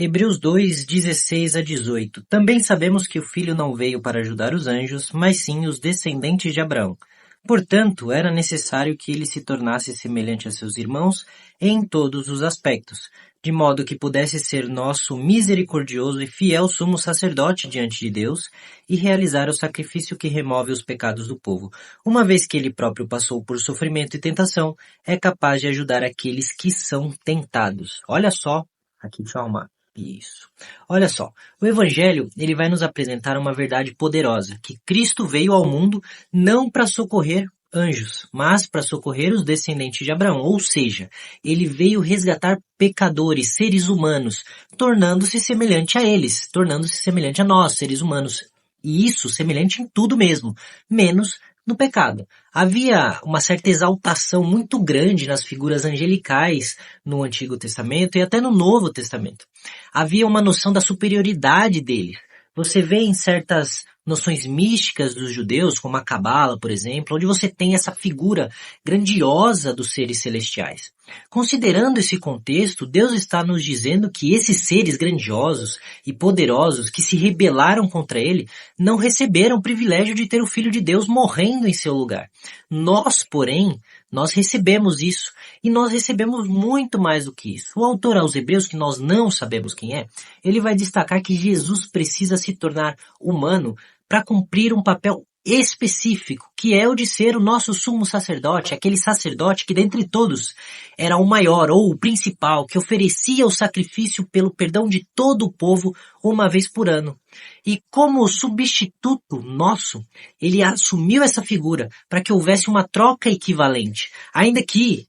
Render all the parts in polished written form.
Hebreus 2, 16 a 18. Também sabemos que o Filho não veio para ajudar os anjos, mas sim os descendentes de Abraão. Portanto, era necessário que ele se tornasse semelhante a seus irmãos em todos os aspectos, de modo que pudesse ser nosso misericordioso e fiel sumo sacerdote diante de Deus e realizar o sacrifício que remove os pecados do povo. Uma vez que ele próprio passou por sofrimento e tentação, é capaz de ajudar aqueles que são tentados. Olha só, aqui deixa eu arrumar. Isso. Olha só, o Evangelho, ele vai nos apresentar uma verdade poderosa, que Cristo veio ao mundo não para socorrer anjos, mas para socorrer os descendentes de Abraão, ou seja, ele veio resgatar pecadores, seres humanos, tornando-se semelhante a eles, tornando-se semelhante a nós, seres humanos. E isso semelhante em tudo mesmo, menos no pecado. Havia uma certa exaltação muito grande nas figuras angelicais no Antigo Testamento e até no Novo Testamento. Havia uma noção da superioridade deles. Você vê em certas noções místicas dos judeus, como a Cabala, por exemplo, onde você tem essa figura grandiosa dos seres celestiais. Considerando esse contexto, Deus está nos dizendo que esses seres grandiosos e poderosos que se rebelaram contra ele não receberam o privilégio de ter o Filho de Deus morrendo em seu lugar. Nós, porém, nós recebemos isso, e nós recebemos muito mais do que isso. O autor aos Hebreus, que nós não sabemos quem é, ele vai destacar que Jesus precisa se tornar humano para cumprir um papel específico, que é o de ser o nosso sumo sacerdote, aquele sacerdote que dentre todos era o maior ou o principal, que oferecia o sacrifício pelo perdão de todo o povo uma vez por ano. E como substituto nosso, ele assumiu essa figura para que houvesse uma troca equivalente, ainda que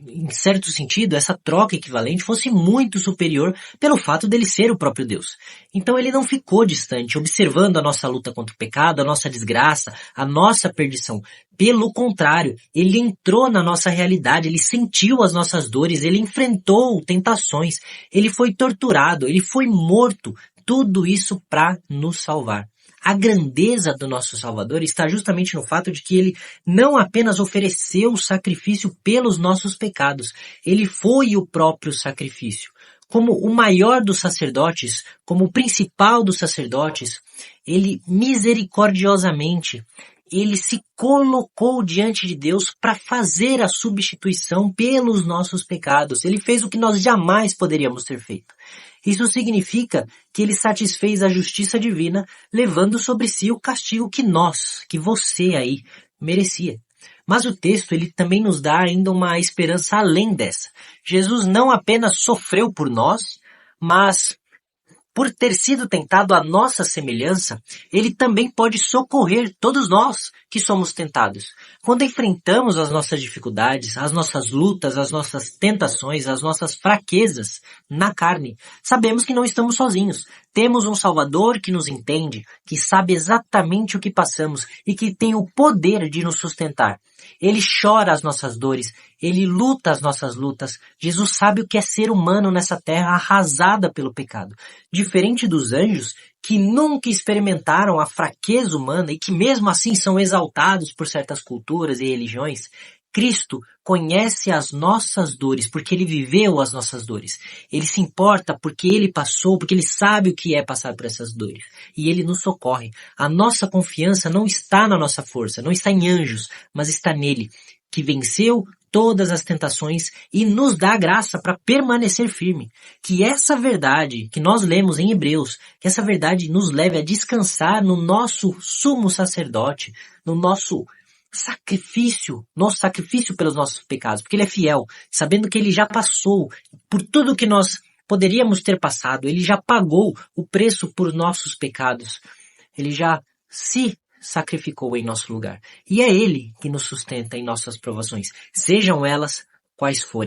em certo sentido, essa troca equivalente fosse muito superior pelo fato dele ser o próprio Deus. Então ele não ficou distante, observando a nossa luta contra o pecado, a nossa desgraça, a nossa perdição. Pelo contrário, ele entrou na nossa realidade, ele sentiu as nossas dores, ele enfrentou tentações, ele foi torturado, ele foi morto. Tudo isso para nos salvar. A grandeza do nosso Salvador está justamente no fato de que ele não apenas ofereceu o sacrifício pelos nossos pecados, ele foi o próprio sacrifício. Como o maior dos sacerdotes, como o principal dos sacerdotes, ele misericordiosamente, ele se colocou diante de Deus para fazer a substituição pelos nossos pecados. Ele fez o que nós jamais poderíamos ter feito. Isso significa que ele satisfez a justiça divina, levando sobre si o castigo que você aí, merecia. Mas o texto, ele também nos dá ainda uma esperança além dessa. Jesus não apenas sofreu por nós, mas por ter sido tentado à nossa semelhança, ele também pode socorrer todos nós que somos tentados. Quando enfrentamos as nossas dificuldades, as nossas lutas, as nossas tentações, as nossas fraquezas na carne, sabemos que não estamos sozinhos. Temos um Salvador que nos entende, que sabe exatamente o que passamos e que tem o poder de nos sustentar. Ele chora as nossas dores, ele luta as nossas lutas. Jesus sabe o que é ser humano nessa terra arrasada pelo pecado. Diferente dos anjos, que nunca experimentaram a fraqueza humana e que mesmo assim são exaltados por certas culturas e religiões, Cristo conhece as nossas dores, porque ele viveu as nossas dores. Ele se importa porque ele passou, porque ele sabe o que é passar por essas dores. E ele nos socorre. A nossa confiança não está na nossa força, não está em anjos, mas está nele, que venceu todas as tentações e nos dá graça para permanecer firme. Que essa verdade que nós lemos em Hebreus, que essa verdade nos leve a descansar no nosso sumo sacerdote, no nosso sacrifício pelos nossos pecados, porque ele é fiel, sabendo que ele já passou por tudo que nós poderíamos ter passado, ele já pagou o preço por nossos pecados, ele já se sacrificou em nosso lugar. E é ele que nos sustenta em nossas provações, sejam elas quais forem.